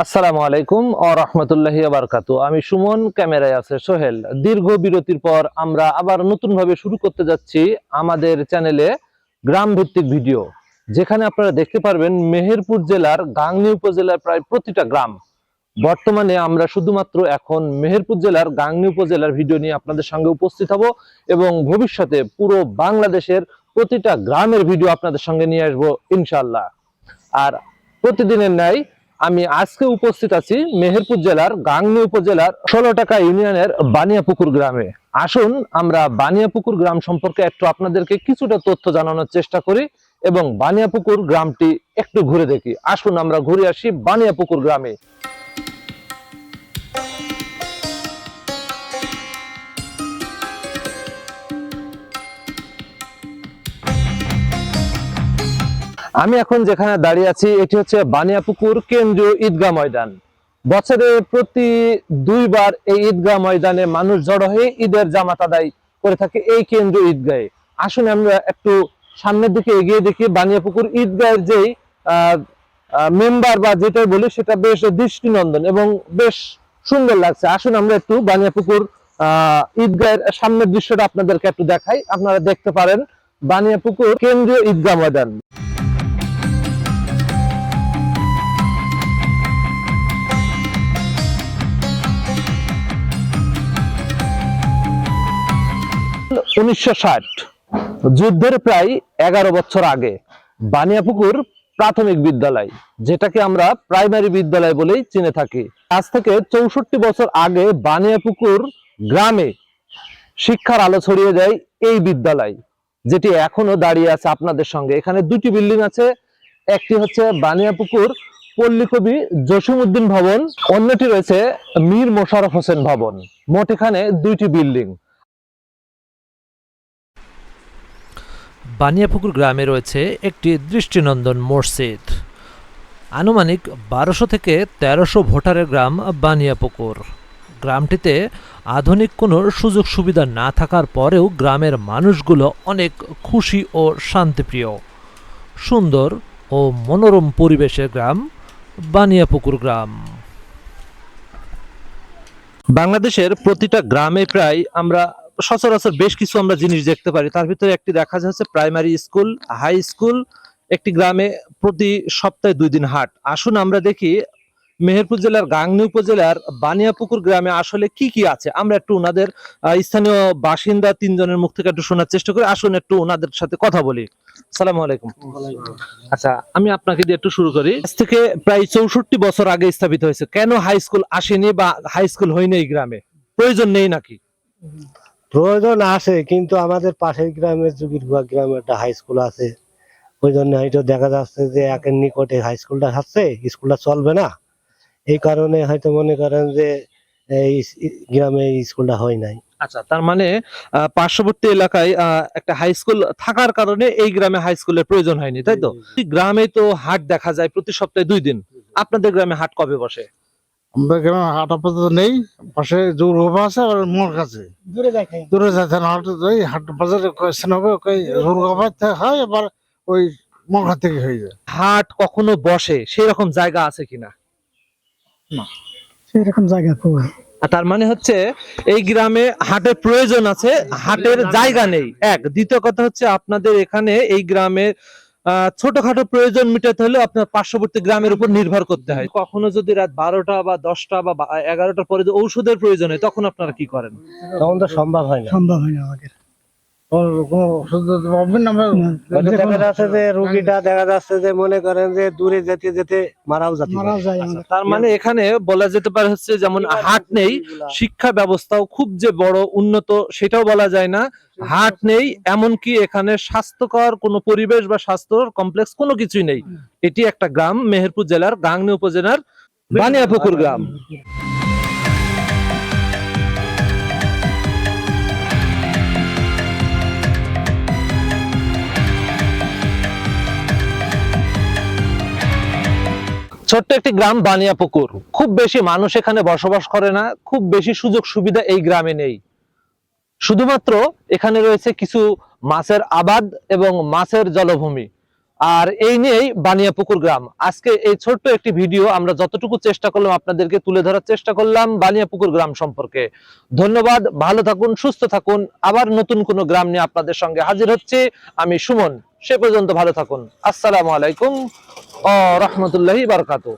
আসসালামু আলাইকুম ওয়া রাহমাতুল্লাহি ওয়া বারাকাতুহু। আমি সুমন, ক্যামেরায় আছে সোহেল। দীর্ঘ বিরতির পর আমরা আবার নতুন ভাবে শুরু করতে যাচ্ছি আমাদের চ্যানেলে গ্রাম ভিত্তিক ভিডিও, যেখানে আপনারা দেখতে পারবেন মেহেরপুর জেলার গাংনী উপজেলার প্রায় প্রতিটা গ্রাম। বর্তমানে আমরা শুধুমাত্র এখন মেহেরপুর জেলার গাংনী উপজেলার ভিডিও নিয়ে আপনাদের সঙ্গে উপস্থিত হব এবং ভবিষ্যতে পুরো বাংলাদেশের প্রতিটা গ্রামের ভিডিও আপনাদের সঙ্গে নিয়ে আসবো ইনশাআল্লাহ। আর প্রতিদিনের ন্যায় আমি আজকে উপস্থিত আছি মেহেরপুর জেলার গাংনী উপজেলার ১৬টাকা ইউনিয়নের বানিয়াপুকুর গ্রামে। আসুন আমরা বানিয়াপুকুর গ্রাম সম্পর্কে একটু আপনাদেরকে কিছুটা তথ্য জানানোর চেষ্টা করি এবং বানিয়াপুকুর গ্রামটি একটু ঘুরে দেখি। আসুন আমরা ঘুরে আসি বানিয়াপুকুর গ্রামে। আমি এখন যেখানে দাঁড়িয়ে আছি এটি হচ্ছে বানিয়াপুকুর কেন্দ্রীয় ঈদগাহ ময়দান। বছরে প্রতি ২ বার এই ঈদগাহ ময়দানে মানুষ জড়ো হয়ে ঈদের জামাত আদায় করে থাকে এই কেন্দ্রীয় ঈদগাহে। আসুন আমরা একটু সামনের দিকে এগিয়ে দেখি। বানিয়াপুকুর ঈদগাহের যেই মেম্বার বা যেটা বলি সেটা বেশ দৃষ্টিনন্দন এবং বেশ সুন্দর লাগছে। আসুন আমরা একটু বানিয়াপুকুর ঈদগাহের সামনের দৃশ্যটা আপনাদেরকে একটু দেখাই। আপনারা দেখতে পারেন বানিয়াপুকুর কেন্দ্রীয় ঈদগাহ ময়দান। যুদ্ধের প্রায় ১১ বছর আগে বানিয়াপুকুর প্রাথমিক বিদ্যালয়, যেটাকে আমরা প্রাইমারি বিদ্যালয় বলেই চিনে থাকি, আজ থেকে ৬৪ বছর আগে বানিয়াপুকুর গ্রামে শিক্ষার আলো ছড়িয়ে দেয় এই বিদ্যালয়, যেটি এখনো দাঁড়িয়ে আছে আপনাদের সঙ্গে। এখানে দুটি বিল্ডিং আছে, একটি হচ্ছে বানিয়াপুকুর পল্লীকবি জসিমউদ্দিন ভবন, অন্যটি রয়েছে মীর মোশাররফ হোসেন ভবন। মোট এখানে দুইটি বিল্ডিং। বানিয়াপুকুর গ্রামে রয়েছে একটি দৃষ্টিনন্দন মসজিদ। আনুমানিক ১২০০ থেকে ১৩০০ ভোটারের গ্রাম বানিয়াপুকুর। গ্রামটিতে আধুনিক কোনো সুযোগ সুবিধা না থাকার পরেও গ্রামের মানুষগুলো অনেক খুশি ও শান্তিপ্রিয়। সুন্দর ও মনোরম পরিবেশের গ্রাম বানিয়াপুকুর গ্রাম। বাংলাদেশের প্রতিটা গ্রামে প্রায় আমরা সচরাচর বেশ কিছু আমরা জিনিস দেখতে পারি। তার ভিতরে একটি দেখা যাচ্ছে প্রাইমারি স্কুল, হাই স্কুল। একটি গ্রামে প্রতি সপ্তাহে ২ দিন হাট। আসুন আমরা দেখি মেহেরপুর জেলার গাংনী উপজেলার বানিয়াপুকুর গ্রামে আসলে কি কি আছে। আমরা একটু ওনাদের স্থানীয় বাসিন্দা ৩ জনের মুখ থেকে একটু শোনার চেষ্টা করি। আসুন একটু ওনাদের সাথে কথা বলি। আসসালামু আলাইকুম। আচ্ছা, আমি আপনাকে দিয়ে একটু শুরু করি। আজ থেকে প্রায় ৬৪ বছর আগে স্থাপিত হয়েছে। কেন হাই স্কুল আসেনি বা হাই স্কুল হয়নি এই গ্রামে? প্রয়োজন নেই নাকি? প্রয়োজন আছে, কিন্তু আমাদের পাশের গ্রামের যোগীরগুয়া গ্রামে একটা হাই স্কুল আছে। ওই জন্য হয়তো দেখা যাচ্ছে যে একের নিকটে হাই স্কুলটা আছে, স্কুলটা চলবে না। এই কারণে হয়তো মনে করেন যে এই গ্রামে স্কুলটা হয় নাই। আচ্ছা, তার মানে পার্শ্ববর্তী এলাকায় একটা হাই স্কুল থাকার কারণে এই গ্রামে হাই স্কুলের প্রয়োজন হয়নি, তাই তো? গ্রামে তো হাট দেখা যায় প্রতি সপ্তাহে ২ দিন। আপনাদের গ্রামে হাট কবে বসে? আমাদের গ্রামে হাট আপাতত নেই। পাশে জোরগোবা আছে আর মোর কাছে দূরে যাইতে না, ওই হাট বাজারে জোরগোবা হয়, আবার ওই মোরঘা থেকে হয়ে যায়। হাট কখনো বসে সেরকম জায়গা আছে কিনা? না, সেরকম জায়গা কই। তার মানে হচ্ছে এই গ্রামে হাটের প্রয়োজন আছে, হাটের জায়গা নেই। এক, দ্বিতীয় কথা হচ্ছে আপনাদের এখানে এই গ্রামে ছোটখাটো প্রয়োজন মেটাতে হলে আপনার পার্শ্ববর্তী গ্রামের উপর নির্ভর করতে হয়। কখনো যদি রাত ১২টা বা ১০টা বা ১১টার পরে ঔষধের প্রয়োজন হয়, তখন আপনারা কি করেন? তখন তো সম্ভব হয় না। সম্ভব হয় না আমাদের। দেখা যাচ্ছে যে রুগীটা দেখা যাচ্ছে যে মনে করেন যে দূরে যেতে যেতে মারাও যাচ্ছে। তার মানে এখানে বলা যেতে পারে হচ্ছে যেমন হাট নেই, শিক্ষা ব্যবস্থাও খুব যে বড় উন্নত সেটাও বলা যায় না। হাট নেই, এমনকি এখানে স্বাস্থ্যকর কোনো পরিবেশ বা স্বাস্থ্য কমপ্লেক্স কোনো কিছুই নেই। এটি একটা গ্রাম, মেহেরপুর জেলার গাংনী উপজেলার বানিয়াপুকুর গ্রাম। ছোট্ট একটি গ্রাম বানিয়াপুকুর। খুব বেশি মানুষ এখানে বসবাস করে না, খুব বেশি সুযোগ সুবিধা এই গ্রামে নেই। শুধুমাত্র এখানে রয়েছে কিছু মাছের আবাদ এবং মাছের জলভূমি। আর এই নিয়েই বানিয়াপুকুর গ্রাম। আজকে এই ছোট্ট একটি ভিডিও আমরা যতটুকু চেষ্টা করলাম আপনাদেরকে তুলে ধরার চেষ্টা করলাম বানিয়াপুকুর গ্রাম সম্পর্কে। ধন্যবাদ, ভালো থাকুন, সুস্থ থাকুন। আবার নতুন কোনো গ্রাম নিয়ে আপনাদের সঙ্গে হাজির হচ্ছে আমি সুমন। সে পর্যন্ত ভালো থাকুন। আসসালামু আলাইকুম ওয়া রাহমাতুল্লাহি ওয়া বারাকাতুহু।